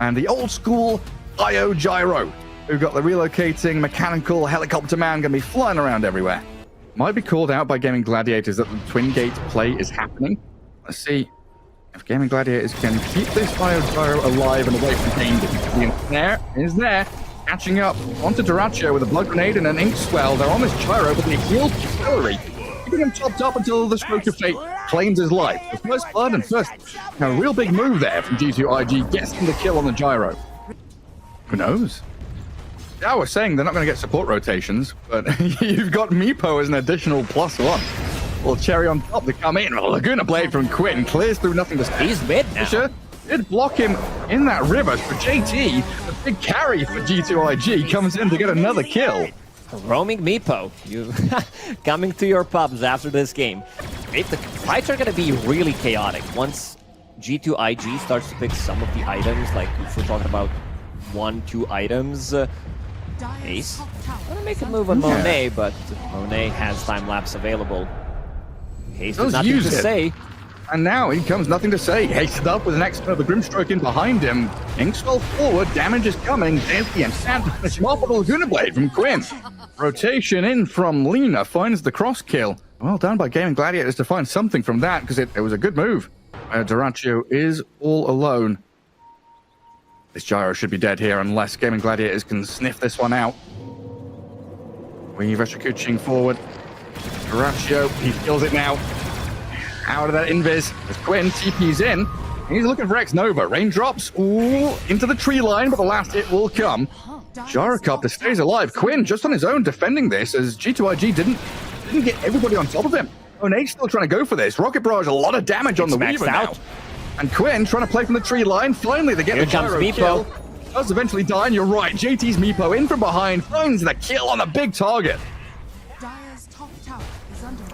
and the old school IO gyro. We've got the relocating mechanical helicopter man going to be flying around everywhere. Might be called out by Gaimin Gladiators that the twin gate play is happening. Let's see if Gaimin Gladiators can keep this IO gyro alive and away from danger. There is there. Catching up onto dyrachyo with a blood grenade and an ink swell. They're on this gyro, but they healed Seleri, keeping him topped up until the stroke of fate claims his life. The first blood and first real big move there from G2IG gets him the kill on the gyro. Who knows? Yeah, I was saying they're not going to get support rotations, but you've got Meepo as an additional +1. Little cherry on top to come in. Laguna Blade from Quinn clears through nothing to say. He's mid now. Did block him in that river. For JT, the big carry for G2IG comes in to get another kill. Roaming Meepo, you coming to your pubs after this game. The fights are going to be really chaotic once G2IG starts to pick some of the items, like if we're talking about 1-2 items. Ace, I'm going to make a move on Monet, but Monet has time-lapse available. Ace with nothing to say. And now in comes nothing to say. Hasted up with an xNova Grimstroke in behind him. Inkswell forward, damage is coming. There's the instant finish him off with a Laguna Blade from Quinn. Rotation in from Lina finds the cross kill. Well done by Gaimin Gladiators to find something from that, because it was a good move. dyrachyo is all alone. This gyro should be dead here unless Gaimin Gladiators can sniff this one out. Weave Kuching forward. dyrachyo, he kills it now. Out of that invis as Quinn TP's in. He's looking for xNova. Raindrops, into the tree line, but the last hit will come. Gyrocopter stays alive. Quinn just on his own defending this as G2IG didn't get everybody on top of him. Monet's still trying to go for this. Rocket Barrage, a lot of damage on the Weaver now. And Quinn trying to play from the tree line. Finally, they get the gyro kill. Does eventually die, and you're right. JT's Meepo in from behind, finds the kill on a big target.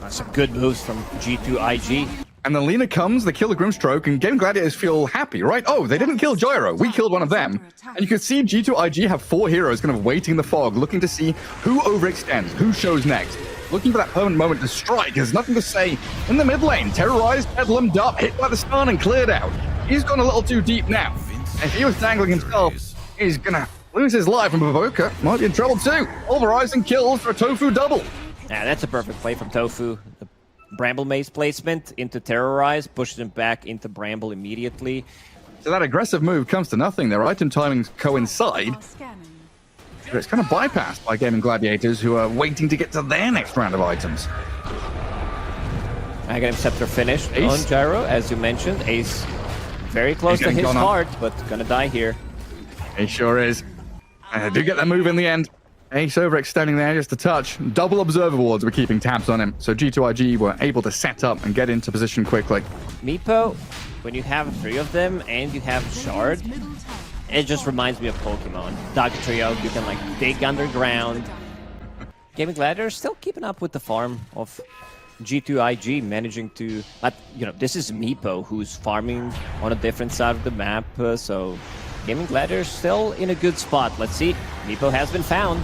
Some good moves from G2IG. And then Lina comes, they kill the Grimstroke, and Gaimin Gladiators feel happy, right? Oh, they didn't kill Gyro. We killed one of them. And you can see G2IG have 4 heroes kind of waiting in the fog, looking to see who overextends, who shows next. Looking for that permanent moment to strike. There's nothing to say in the mid lane. Terrorized, bedlammed up, hit by the stun, and cleared out. He's gone a little too deep now. And if he was dangling himself, he's gonna lose his life, and BoBoKa might be in trouble too. Pulverizing kills for a tOfu double. Yeah, that's a perfect play from tOfu. The Bramble Maze placement into Terrorize, pushes him back into Bramble immediately. So that aggressive move comes to nothing. Their item timings coincide. But it's kind of bypassed by Gaimin Gladiators, who are waiting to get to their next round of items. Aghanim Scepter finished on Gyro, as you mentioned. Ace very close to his heart, but gonna die here. He sure is. Do get that move in the end. Ace overextending there just a touch. Double observer wards were keeping tabs on him, so G2IG were able to set up and get into position quickly. Meepo, when you have 3 of them and you have Shard, it just reminds me of Pokemon. dyrachyo, you can like dig underground. Gaimin Gladiators still keeping up with the farm of G2IG, managing to, you know, this is Meepo who's farming on a different side of the map, so Gaimin Gladiators still in a good spot. Let's see. Meepo has been found.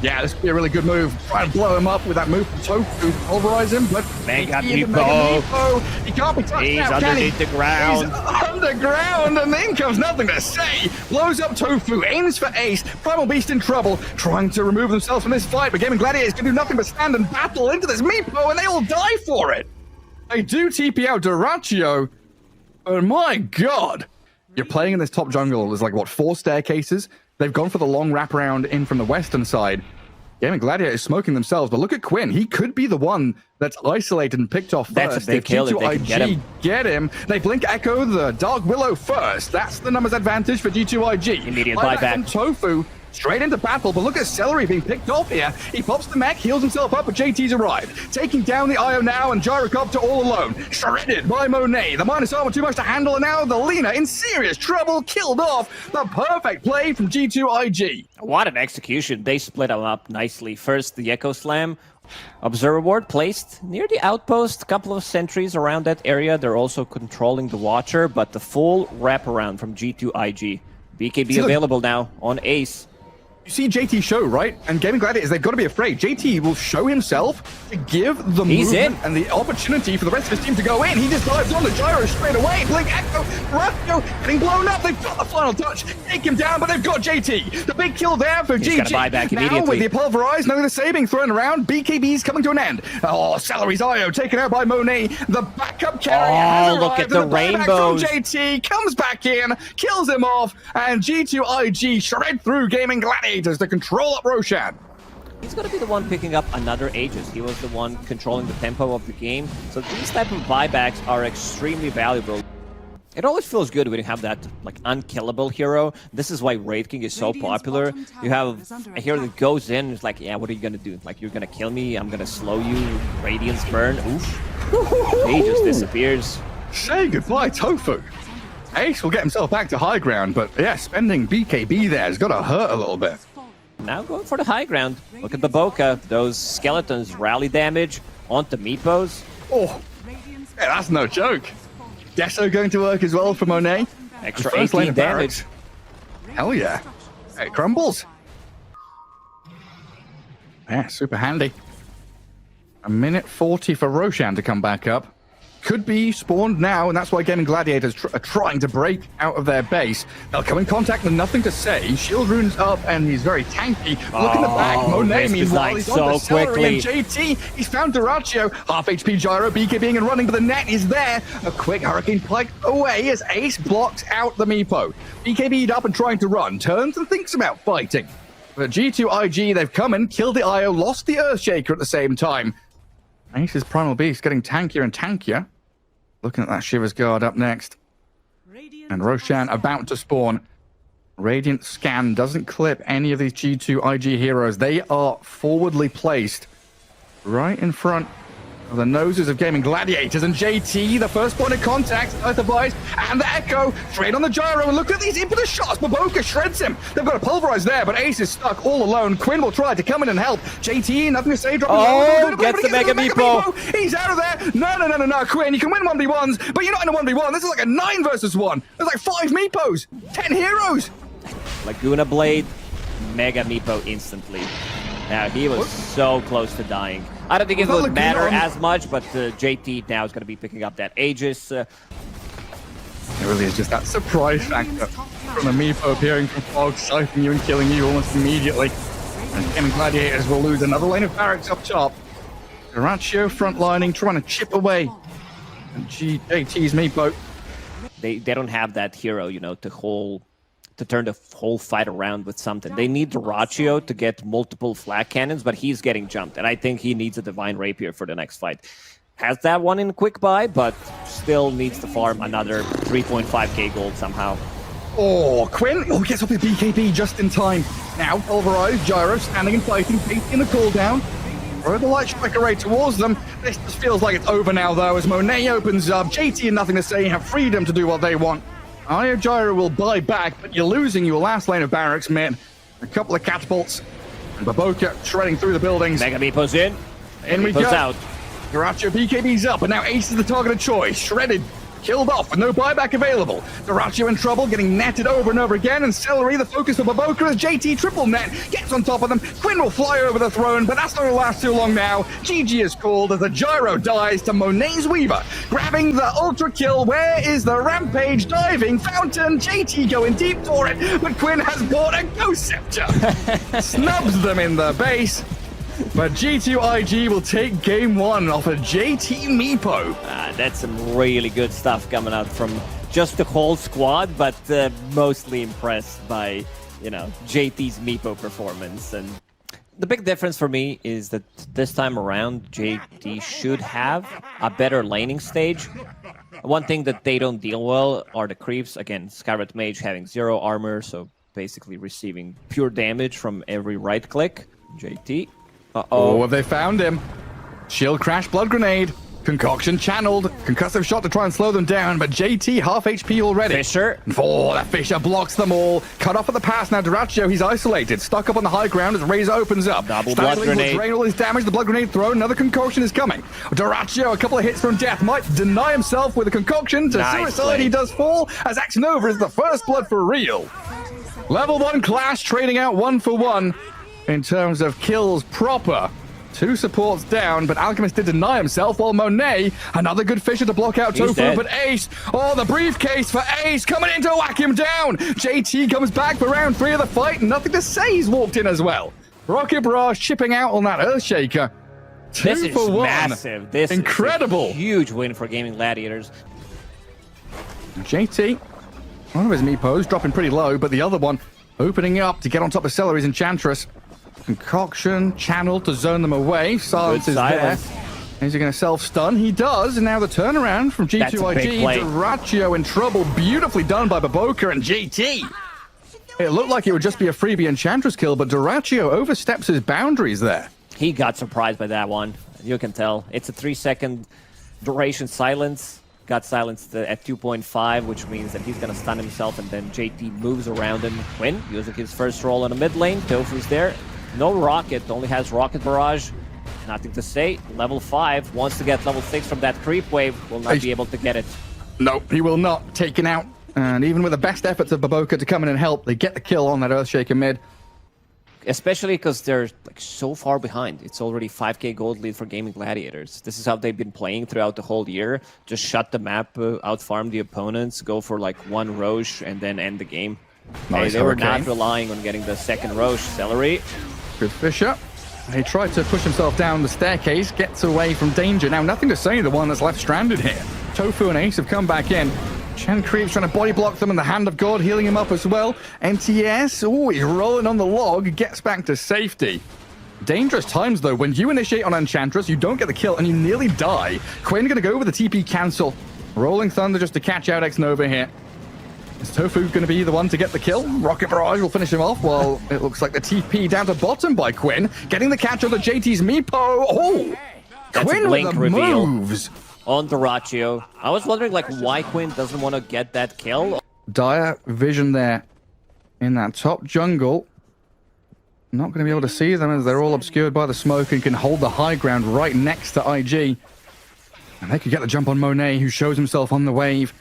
Yeah, this could be a really good move. Try and blow him up with that move from tOfu, pulverize him, but Mega Meepo. He can't be touched. He's now, underneath the ground. He's underground, and in comes nothing to say. Blows up tOfu, aims for Ace. Primal Beast in trouble, trying to remove themselves from this fight, but Gaimin Gladiators can do nothing but stand and battle into this Meepo, and they all die for it. They do TP out dyrachyo, but my god. You're playing in this top jungle. There's like, what, 4 staircases? They've gone for the long wraparound in from the western side. Gaimin Gladiator is smoking themselves, but look at Quinn. He could be the one that's isolated and picked off first. That's a big kill if they can get him. They blink Echo the Dark Willow first. That's the numbers advantage for G2IG. Immediate buyback from tOfu. Straight into battle, but look at Seleri being picked off here. He pops the mech, heals himself up, but JT's arrived. Taking down the IO now, and Gyrocopter all alone. Shredded by Monet. The minus armor too much to handle, and now the Lina in serious trouble, killed off. The perfect play from G2IG. What an execution. They split them up nicely. First, the Echo Slam. Observer ward placed near the outpost. A couple of sentries around that area. They're also controlling the Watcher, but the full wraparound from G2IG. BKB available now on Ace. You see JT show, right? And Gaimin Gladiators, they've got to be afraid. JT will show himself to give the movement and the opportunity for the rest of his team to go in. He just dives on the gyro straight away. Blink Echo, dyrachyo getting blown up. They've got the final touch. Take him down, but they've got JT. The big kill there for GG. Buy back now with the pulverized, NothingToSay being thrown around. BKB's coming to an end. Oh, Seleri's IO taken out by Monet. The backup carrier has look at the rainbows. JT comes back in, kills him off, and G2IG shred through Gaimin Gladiators to control up Roshan. He's going to be the one picking up another Aegis. He was the one controlling the tempo of the game. So these type of buybacks are extremely valuable. It always feels good when you have that like unkillable hero. This is why Wraith King is so popular. You have a hero that goes in and is like, yeah, what are you going to do? Like, you're going to kill me? I'm going to slow you. Radiance burn. Oof. He just disappears. Say goodbye, tOfu. Ace will get himself back to high ground, but yeah, spending BKB there has got to hurt a little bit. Now going for the high ground. Look at the BoBoKa. Those skeletons rally damage onto Meepos. Oh, yeah, that's no joke. Deso going to work as well for Monet. Extra 18 damage. Hell yeah. It crumbles. Yeah, super handy. A minute 40 for Roshan to come back up. Could be spawned now, and that's why Gaimin Gladiators are trying to break out of their base. They'll come in contact with NothingToSay. Shield runes up, and he's very tanky. Look in the back. Monet, meanwhile, he's on to Seleri and JT. He's found dyrachyo. Half HP gyro, BKBing and running, but the net is there. A quick hurricane pike away as Ace blocks out the Meepo. BKB'd up and trying to run. Turns and thinks about fighting. But G2IG, they've come and killed the IO, lost the Earthshaker at the same time. Ace's Primal Beast getting tankier and tankier. Looking at that Shiver's Guard up next. And Roshan about to spawn. Radiant Scan doesn't clip any of these G2IG heroes. They are forwardly placed right in front of the noses of Gaimin Gladiators. And JT, the first point of contact, Earth Device, and the Echo, straight on the gyro. And look at these impetus shots. BoBoKa shreds him. They've got a pulverize there, but Ace is stuck all alone. Quinn will try to come in and help. JT, NothingToSay, dropping gets the Mega Meepo. He's out of there. No, Quinn, you can win 1v1s, but you're not in a 1v1. This is like a 9 versus 1. There's like 5 Meepos, 10 heroes. Laguna Blade, Mega Meepo instantly. Now, he was so close to dying. I don't think it would matter as much, but JT now is going to be picking up that Aegis. It really is just that surprise factor from the Meepo appearing from fog, siphoning you and killing you almost immediately. And Gaimin Gladiators will lose another lane of barracks up top. dyrachyo frontlining, trying to chip away. And JT's Meepo. They don't have that hero, you know, to turn the whole fight around with something. They need dyrachyo to get multiple flag cannons, but he's getting jumped, and I think he needs a Divine Rapier for the next fight. Has that one in quick buy, but still needs to farm another 3.5k gold somehow. Oh, Quinn! Oh, gets up his BKB just in time. Now, pulverized, gyro, standing and fighting, taking the cooldown. Throw the light strike array towards them. This just feels like it's over now, though, as Monet opens up. JT and NothingToSay have freedom to do what they want. IO Gyro will buy back, but you're losing your last lane of barracks mid. A couple of catapults. And BoBoKa shredding through the buildings. Mega Meepo's in. In we go. Out. dyrachyo BKB's up, but now Ace is the target of choice. Shredded. Killed off with no buyback available. dyrachyo in trouble, getting netted over and over again, and Seleri, the focus for BoBoKa, as JT triple net gets on top of them. Quinn will fly over the throne, but that's not going to last too long now. GG is called as the gyro dies to Monet's Weaver. Grabbing the ultra kill, where is the rampage diving fountain? JT going deep for it, but Quinn has bought a Ghost Scepter. Snubs them in the base. But G2IG will take game 1 off a JT Meepo. That's some really good stuff coming out from just the whole squad, but mostly impressed by, you know, JT's Meepo performance. And the big difference for me is that this time around, JT should have a better laning stage. One thing that they don't deal well are the creeps. Again, Scarlet Mage having 0 armor, so basically receiving pure damage from every right click. JT. Oh, have they found him? Shield crash, blood grenade, concoction channeled, concussive shot to try and slow them down, but JT half HP already. Fisher. Oh, that Fisher blocks them all. Cut off at the pass now. dyrachyo, he's isolated, stuck up on the high ground as Razor opens up. Double blood grenade. Will drain all his damage. The blood grenade thrown. Another concoction is coming. dyrachyo, a couple of hits from death, might deny himself with a concoction. To suicide, he does fall as xNova is the first blood for real. Level 1 clash trading out 1 for 1 in terms of kills proper. 2 supports down, but Alchemist did deny himself, while Monet, another good fisher to block out tOfu, but Ace, oh, the briefcase for Ace coming in to whack him down. JT comes back for round 3 of the fight, and NothingToSay he's walked in as well. Rocket Barrage chipping out on that Earthshaker. 2 This is for 1. massive. This incredible. is a huge win for Gaimin Gladiators. JT, one of his meepos dropping pretty low, but the other one opening up to get on top of Seleri's Enchantress. Concoction, channel to zone them away. Silence is there. Is he going to self-stun? He does, and now the turnaround from G2IG. dyrachyo in trouble. Beautifully done by BoBoKa and JT. It looked like it would just be a freebie Enchantress kill, but dyrachyo oversteps his boundaries there. He got surprised by that one. You can tell. It's a 3-second duration silence. Got silenced at 2.5, which means that he's going to stun himself, and then JT moves around him. Quinn using his first roll on the mid lane. tOfu's there. No rocket, only has rocket barrage. NothingToSay, level 5, wants to get level 6 from that creep wave, will not be able to get it. No, he will not. Taken out. And even with the best efforts of BoBoKa to come in and help, they get the kill on that Earthshaker mid. Especially because they're like so far behind. It's already 5k gold lead for Gaimin Gladiators. This is how they've been playing throughout the whole year. Just shut the map, outfarm the opponents, go for like 1 Roche, and then end the game. Nice, they were not relying on getting the second Roche. Seleri. Good fisher. He tried to push himself down the staircase, gets away from danger. Now, NothingToSay, the one that's left stranded here. tOfu and Ace have come back in. Chen creeps trying to body block them, and the Hand of God healing him up as well. NTS, oh, he's rolling on the log, gets back to safety. Dangerous times, though. When you initiate on Enchantress, you don't get the kill, and you nearly die. Quinn going to go with the TP cancel. Rolling Thunder just to catch out xNova here. Is tOfu going to be the one to get the kill? Rocket Barrage will finish him off, while it looks like the TP down to bottom by Quinn. Getting the catch on the JT's Meepo. Oh! That's Quinn a blink with the reveal moves. On dyrachyo. I was wondering like why Quinn doesn't want to get that kill. Dire vision there in that top jungle. Not going to be able to see them as they're all obscured by the smoke and can hold the high ground right next to IG. And they could get the jump on Monet, who shows himself on the wave.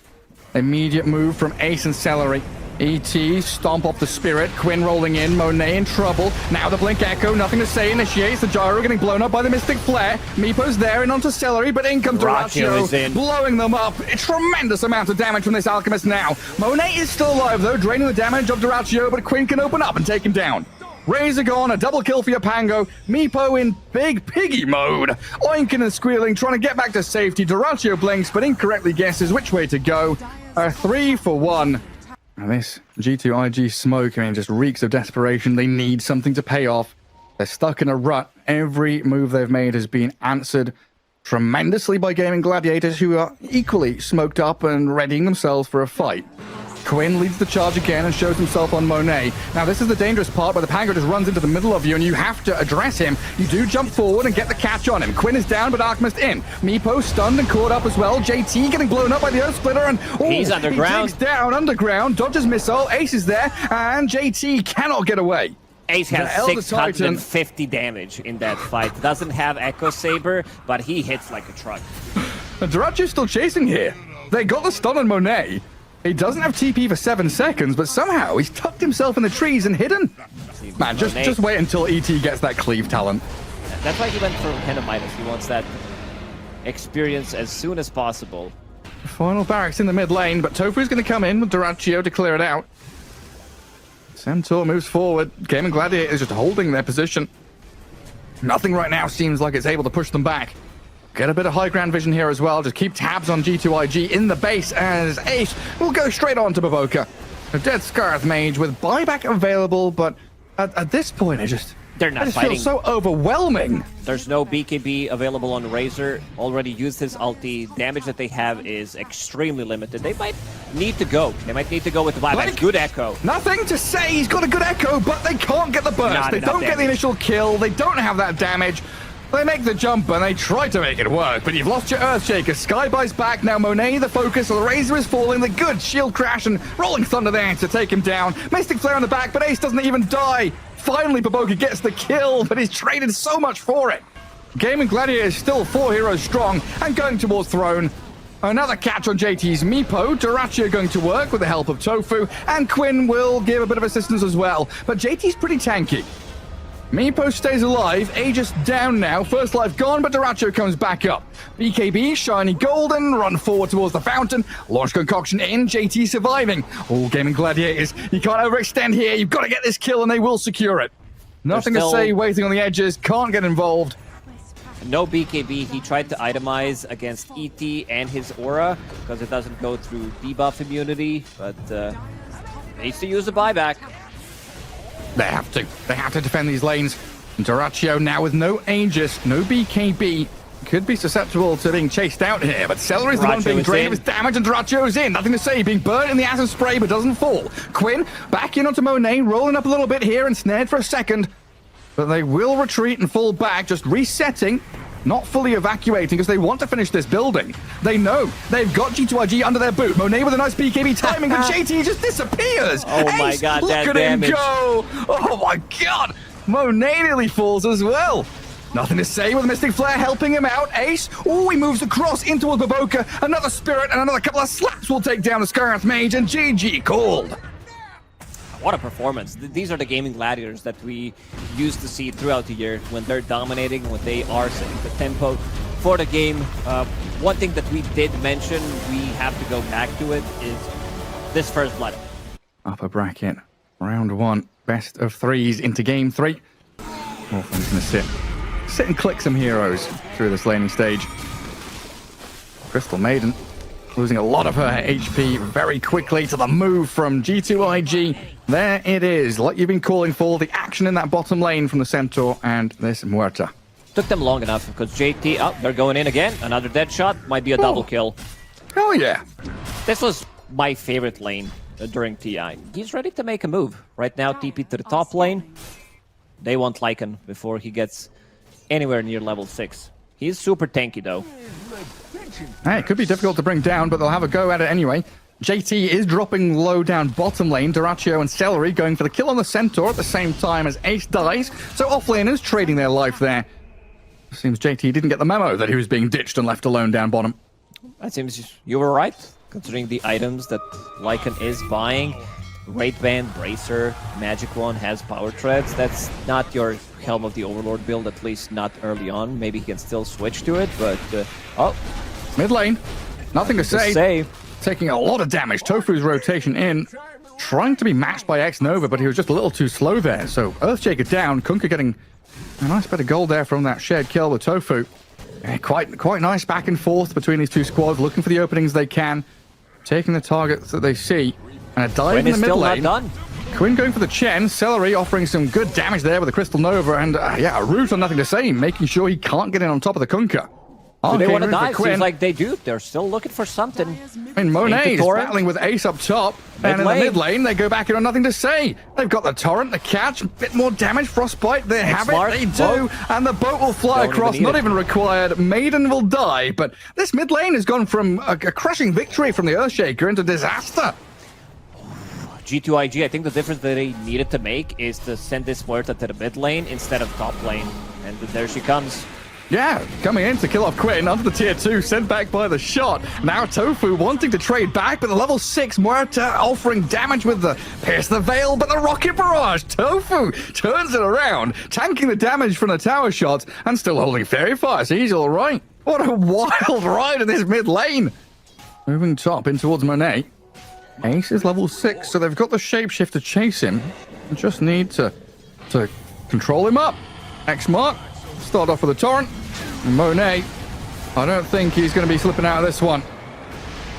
Immediate move from Ace and Seleri. ET, stomp off the spirit. Quinn rolling in, Monet in trouble. Now the Blink Echo, NothingToSay initiates. The gyro getting blown up by the Mystic Flare. Meepo's there and onto Seleri, but in comes dyrachyo, blowing them up. A tremendous amount of damage from this Alchemist now. Monet is still alive though, draining the damage of dyrachyo, but Quinn can open up and take him down. Razor gone, a double kill for your Pango. Meepo in big piggy mode. Oinking and squealing, trying to get back to safety. dyrachyo blinks, but incorrectly guesses which way to go. A 3 for 1. And this G2IG smoke, I mean, just reeks of desperation. They need something to pay off. They're stuck in a rut. Every move they've made has been answered tremendously by Gaimin Gladiators, who are equally smoked up and readying themselves for a fight. Quinn leads the charge again and shows himself on Monet. Now, this is the dangerous part where the Pango just runs into the middle of you and you have to address him. You do jump forward and get the catch on him. Quinn is down, but Alchemist in. Meepo stunned and caught up as well. JT getting blown up by the Earth Splitter, and he's underground. He takes down underground, dodges missile. Ace is there, and JT cannot get away. Ace has 650 damage in that fight. Doesn't have Echo Saber, but he hits like a truck. dyrachyo's still chasing here. They got the stun on Monet. He doesn't have TP for 7 seconds, but somehow he's tucked himself in the trees and hidden. Man, just wait until ET gets that cleave talent. That's why he went for Midas. He wants that experience as soon as possible. Final barracks in the mid lane, but tOfu's going to come in with dyrachyo to clear it out. Centaur moves forward. Gaimin Gladiators just holding their position. Nothing right now seems like it's able to push them back. Get a bit of high ground vision here as well. Just keep tabs on G2IG in the base as Ace will go straight on to BoBoKa. A dead Scarth Mage with buyback available, but at this point, they're not fighting. Feels so overwhelming. There's no BKB available on Razor. Already used his ulti. Damage that they have is extremely limited. They might need to go. They might need to go with the buyback. Good Echo. NothingToSay. He's got a good Echo, but they can't get the burst. They don't get the initial kill. They don't have that damage. They make the jump and they try to make it work, but you've lost your Earthshaker. Skyby's back now. Monet the focus. The Razor is falling. The good shield crash and rolling thunder there to take him down. Mystic Flare on the back, but Ace doesn't even die. Finally, BoBoKa gets the kill, but he's traded so much for it. Gaimin Gladiators is still 4 heroes strong and going towards Throne. Another catch on JT's Meepo. Dyrachyo going to work with the help of tOfu, and Quinn will give a bit of assistance as well. But JT's pretty tanky. Meepo stays alive. Aegis down now. First life gone, but dyrachyo comes back up. BKB, shiny golden, run forward towards the fountain. Launch concoction in. JT surviving. Oh, Gaimin Gladiators. You can't overextend here. You've got to get this kill, and they will secure it. Nothing to say, waiting on the edges. Can't get involved. No BKB. He tried to itemize against ET and his aura because it doesn't go through debuff immunity, but needs to use the buyback. They have to. They have to defend these lanes. Dyrachyo now with no Aegis, no BKB. Could be susceptible to being chased out here, but Seleri's the one being drained of his damage, and Dyrachyo's in. Nothing to say, being burnt in the acid spray, but doesn't fall. Quinn back in onto Monet, rolling up a little bit here and snared for a second. But they will retreat and fall back, just resetting, not fully evacuating, because they want to finish this building. They know they've got G2IG under their boot. Monet with a nice BKB timing, but JT just disappears. Oh my god, look at damage. him go! Oh my god! Monet nearly falls as well. Nothing to say with Mystic Flare helping him out. Ace, oh, he moves across in towards BoBoKa. Another Spirit and another couple of slaps will take down the Scarlet Mage, and GG called. What a performance. These are the Gaimin Gladiators that we used to see throughout the year when they're dominating, when they are setting the tempo for the game. One thing that we did mention, we have to go back to it, is this first blood. Upper bracket, round one, best of threes into game three. Orphan's going to sit and click some heroes through this laning stage. Crystal Maiden losing a lot of her HP very quickly to the move from G2IG. There it is, like you've been calling for, the action in that bottom lane from the Centaur and this Muerta. Took them long enough because JT, oh, they're going in again. Another dead shot, might be a double kill. Hell yeah. This was my favorite lane during TI. He's ready to make a move. Right now, TP to the top lane. They want Lycan before he gets anywhere near level 6. He's super tanky though. Hey, it could be difficult to bring down, but they'll have a go at it anyway. JT is dropping low down bottom lane. Dyrachyo and Seleri going for the kill on the Centaur at the same time as Ace dies. So offlaners trading their life there. Seems JT didn't get the memo that he was being ditched and left alone down bottom. That seems you were right, considering the items that Lycan is buying. Great Band, Bracer, Magic One has Power Treads. That's not your Helm of the Overlord build, at least not early on. Maybe he can still switch to it, but... oh, mid lane, nothing to say. Taking a lot of damage. tOfu's rotation in, trying to be matched by xNova, but he was just a little too slow there. So Earthshaker down, Kunkka getting a nice bit of gold there from that shared kill with tOfu. Yeah, quite nice back and forth between these two squads, looking for the openings they can, taking the targets that they see, and a dive in the mid lane. Not done. Quinn going for the Chen, Seleri offering some good damage there with the Crystal Nova, and yeah, a root on Nothing to Say, making sure he can't get in on top of the Kunkka. Do they want to dive? Seems like they do. They're still looking for something. I mean, Monet is battling with Ace up top, and in the mid lane, they go back in on Nothing to Say. They've got the Torrent, the catch, a bit more damage, Frostbite, they have it, they do, and the boat will fly across, not even required. Maiden will die, but this mid lane has gone from a crushing victory from the Earthshaker into disaster. G2IG, I think the difference that they needed to make is to send this Muerta to the mid lane instead of top lane, and there she comes. Yeah, coming in to kill off Quinn under the tier 2, sent back by the shot. Now tOfu wanting to trade back, but the level 6 Muerta offering damage with the Pierce the Veil, but the Rocket Barrage. tOfu turns it around, tanking the damage from the tower shots, and still holding Fairy Fire, so he's all right. What a wild ride in this mid lane. Moving top in towards Monet. Ace is level 6, so they've got the shapeshift to chase him. They just need to control him up. X mark. Start off with a Torrent. And Monet, I don't think he's going to be slipping out of this one.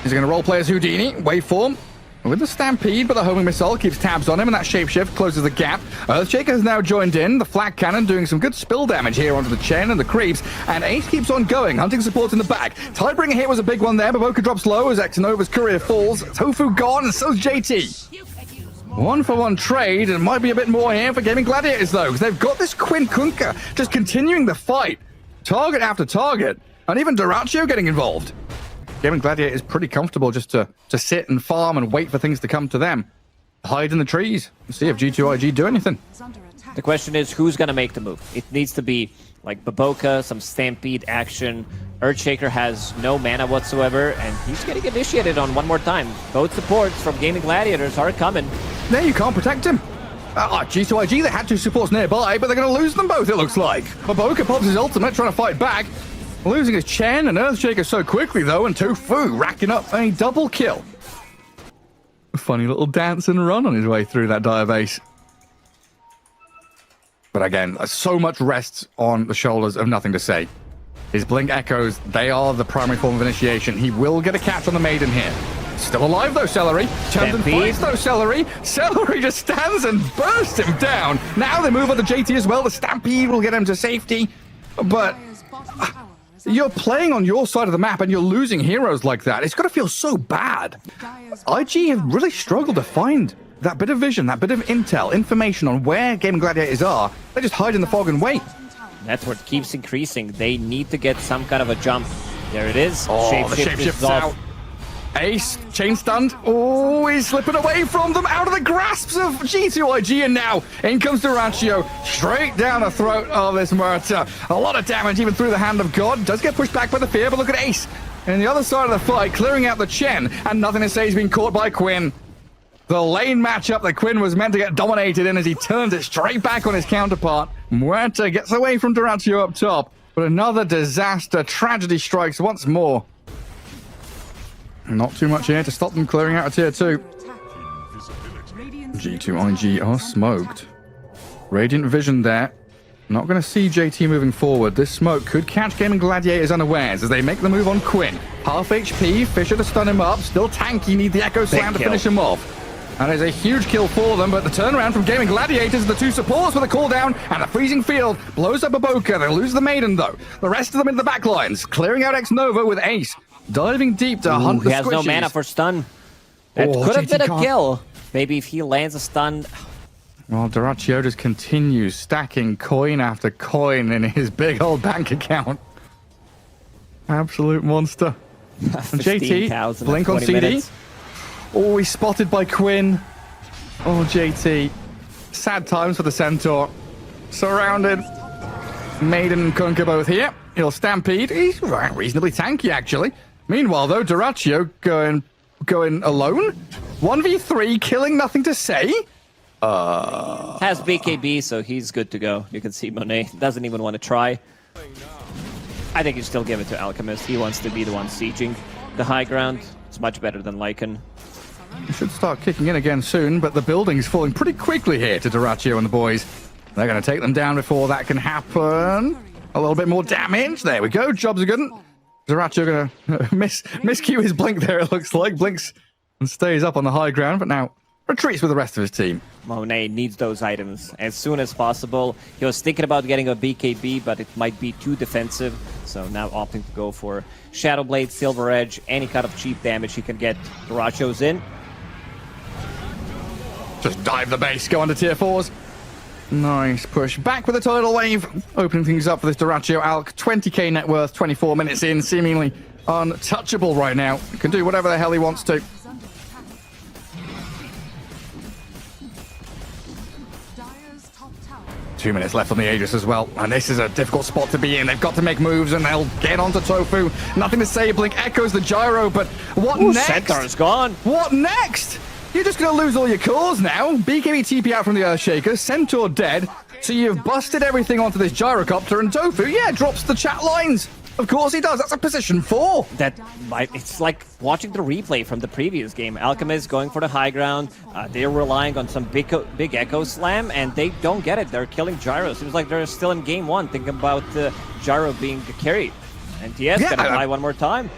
He's going to roleplay as Houdini, waveform, with the Stampede, but the homing missile keeps tabs on him, and that shapeshift closes the gap. Earthshaker has now joined in, the flak cannon doing some good spill damage here onto the Chen and the creeps, and Ace keeps on going, hunting support in the back. Tidebringer hit was a big one there, BoBoKa drops low as xNova's courier falls. tOfu gone, and so's JT. 1-for-1 trade, and might be a bit more here for Gaimin Gladiators though, because they've got this Quinn Kunkka just continuing the fight. Target after target, and even Dyrachyo getting involved. Gaimin Gladiator is pretty comfortable just to sit and farm and wait for things to come to them. Hide in the trees and see if G2IG do anything. The question is, who's going to make the move? It needs to be like BoBoKa, some Stampede action. Earthshaker has no mana whatsoever, and he's getting initiated on one more time. Both supports from Gaimin Gladiators are coming. There, you can't protect him. G2IG, they had two supports nearby, but they're going to lose them both, it looks like. BoBoKa pops his ultimate, trying to fight back. Losing his Chen and Earthshaker so quickly, though, and tOfu racking up a double kill. A funny little dance and run on his way through that dire base. But again, so much rests on the shoulders of NothingToSay. His Blink Echoes, they are the primary form of initiation. He will get a catch on the Maiden here. Still alive, though, Seleri. Turns and fights, though, Seleri. Seleri just stands and bursts him down. Now they move on to JT as well. The Stampede will get him to safety. But you're playing on your side of the map and you're losing heroes like that. It's got to feel so bad. IG have really struggled to find that bit of vision, that bit of intel, information on where Gaimin Gladiators are. They just hide in the fog and wait. That's what keeps increasing. They need to get some kind of a jump. There it is. Oh, the shapeshift's out. Ace, chain stunned. Oh, he's slipping away from them, out of the grasps of G2IG, and now in comes dyrachyo, straight down the throat of this Murta. A lot of damage, even through the hand of God. Does get pushed back by the fear, but look at Ace. And the other side of the fight, clearing out the Chen, and NothingToSay has been caught by Quinn. The lane matchup that Quinn was meant to get dominated in as he turns it straight back on his counterpart. Muerta gets away from dyrachyo up top, but another disaster, tragedy strikes once more. Not too much here to stop them clearing out a tier 2. G2IG are smoked. Radiant vision there. Not going to see JT moving forward. This smoke could catch Gaimin Gladiators unawares as they make the move on Quinn. Half HP, Fisher to stun him up. Still tanky, need the Echo Slam to finish him off. That is a huge kill for them, but the turnaround from Gaimin Gladiators, the two supports with a cooldown, and the freezing field blows up BoBoKa. They lose the Maiden, though. The rest of them in the back lines, clearing out xNova with Ace. Diving deep to hunt the squishies. He has no mana for stun. That could have been a kill. Maybe if he lands a stun. Well, dyrachyo just continues stacking coin after coin in his big old bank account. Absolute monster. And JT, blink on CD. Minutes. Oh, he's spotted by Quinn. Oh, JT. Sad times for the Centaur. Surrounded. Maiden and Kunkka both here. He'll Stampede. He's reasonably tanky, actually. Meanwhile, though, dyrachyo going alone. 1v3, killing NothingToSay. Has BKB, so he's good to go. You can see Monet doesn't even want to try. I think you still give it to Alchemist. He wants to be the one sieging the high ground. It's much better than Lycan. He should start kicking in again soon, but the building's falling pretty quickly here to dyrachyo and the boys. They're going to take them down before that can happen. A little bit more damage. There we go. Jobs are good. dyrachyo going to miscue his blink there, it looks like. Blinks and stays up on the high ground, but now retreats with the rest of his team. Monet needs those items as soon as possible. He was thinking about getting a BKB, but it might be too defensive. So now opting to go for Shadow Blade, Silver Edge, any kind of cheap damage he can get. dyrachyo's in. Just dive the base, go onto tier 4s. Nice push back with a tidal wave. Opening things up for this dyrachyo Alk. 20k net worth, 24 minutes in, seemingly untouchable right now. Can do whatever the hell he wants to. Two minutes left on the Aegis as well, and this is a difficult spot to be in. They've got to make moves, and they'll get onto tOfu. NothingToSay, Blink echoes the gyro, but what next? Centaur's gone. What next? You're just going to lose all your cores now. BKB TP out from the Earthshaker, Centaur dead, so you've busted everything onto this gyrocopter, and tOfu, yeah, drops the chat lines. Of course he does. That's a position 4. It's like watching the replay from the previous game. Alchemist going for the high ground. They're relying on some big echo slam, and they don't get it. They're killing gyro. Seems like they're still in game 1, thinking about gyro being carried. And TS gonna fly one more time.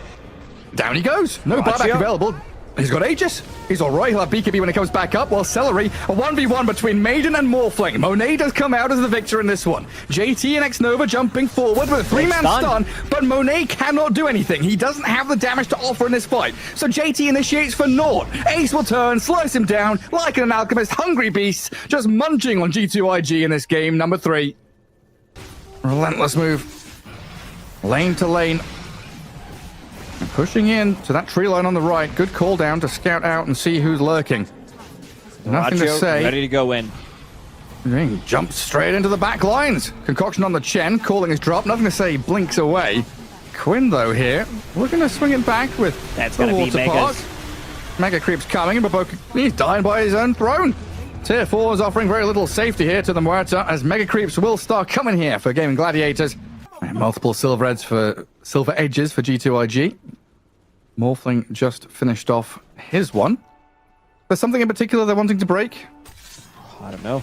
Down he goes. No buyback available. He's got Aegis. He's all right. He'll have BKB when he comes back up. While Seleri, a 1v1 between Maiden and Morphling. Monet does come out as the victor in this one. JT and xNova jumping forward with a 3-man stun, but Monet cannot do anything. He doesn't have the damage to offer in this fight. So JT initiates for naught. Ace will turn, slice him down, like an Alchemist, hungry beast, just munching on G2IG in this game, number 3. Relentless move. Lane to lane. Pushing in to that tree line on the right. Good call down to scout out and see who's lurking. NothingToSay. Ready to go in. Ring jumps straight into the back lines. Concoction on the Chen, calling his drop. Nothing to say, blinks away. Quinn, though, here, looking to swing it back with That's the gonna be water park. Megas. Mega creeps coming, and BoBoKa, he's dying by his own throne. Tier 4 is offering very little safety here to the Muerta, as Mega creeps will start coming here for Gaimin Gladiators. And multiple silver edges for G2IG. Morphling just finished off his one. There's something in particular they're wanting to break? I don't know.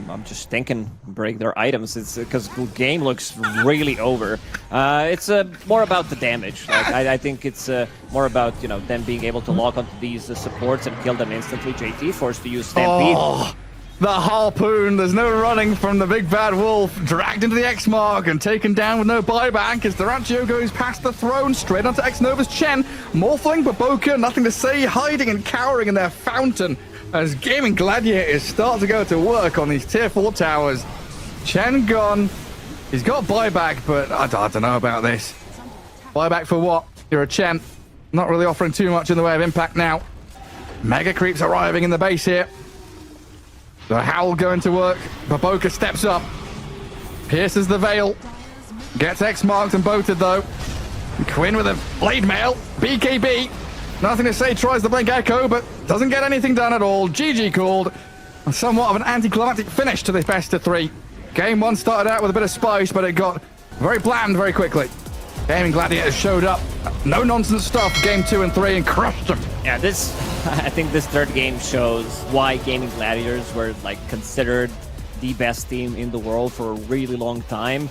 I'm just thinking break their items. It's because the game looks really over. It's more about the damage. Like, I think it's more about them being able to lock onto these supports and kill them instantly. JT forced to use Stampede. Oh, the harpoon. There's no running from the big bad wolf. Dragged into the X mark and taken down with no buyback as dyrachyo goes past the throne straight onto xNova's Chen. Morphling, BoBoKa, nothing to say, hiding and cowering in their fountain. As Gaimin Gladiators start to go to work on these tier 4 towers. Chen gone. He's got buyback, but I don't know about this. Buyback for what? You're a Chen. Not really offering too much in the way of impact now. Mega creeps arriving in the base here. The Howl going to work. BoBoKa steps up. Pierces the veil. Gets X marked and boated though. Quinn with a blade mail. BKB. Nothing to say, tries the blink echo, but doesn't get anything done at all. GG called. Somewhat of an anticlimactic finish to this best of 3. Game 1 started out with a bit of spice, but it got very bland very quickly. Gaimin Gladiators showed up. No nonsense stuff, game 2 and 3, and crushed them. Yeah, I think this third game shows why Gaimin Gladiators were considered the best team in the world for a really long time.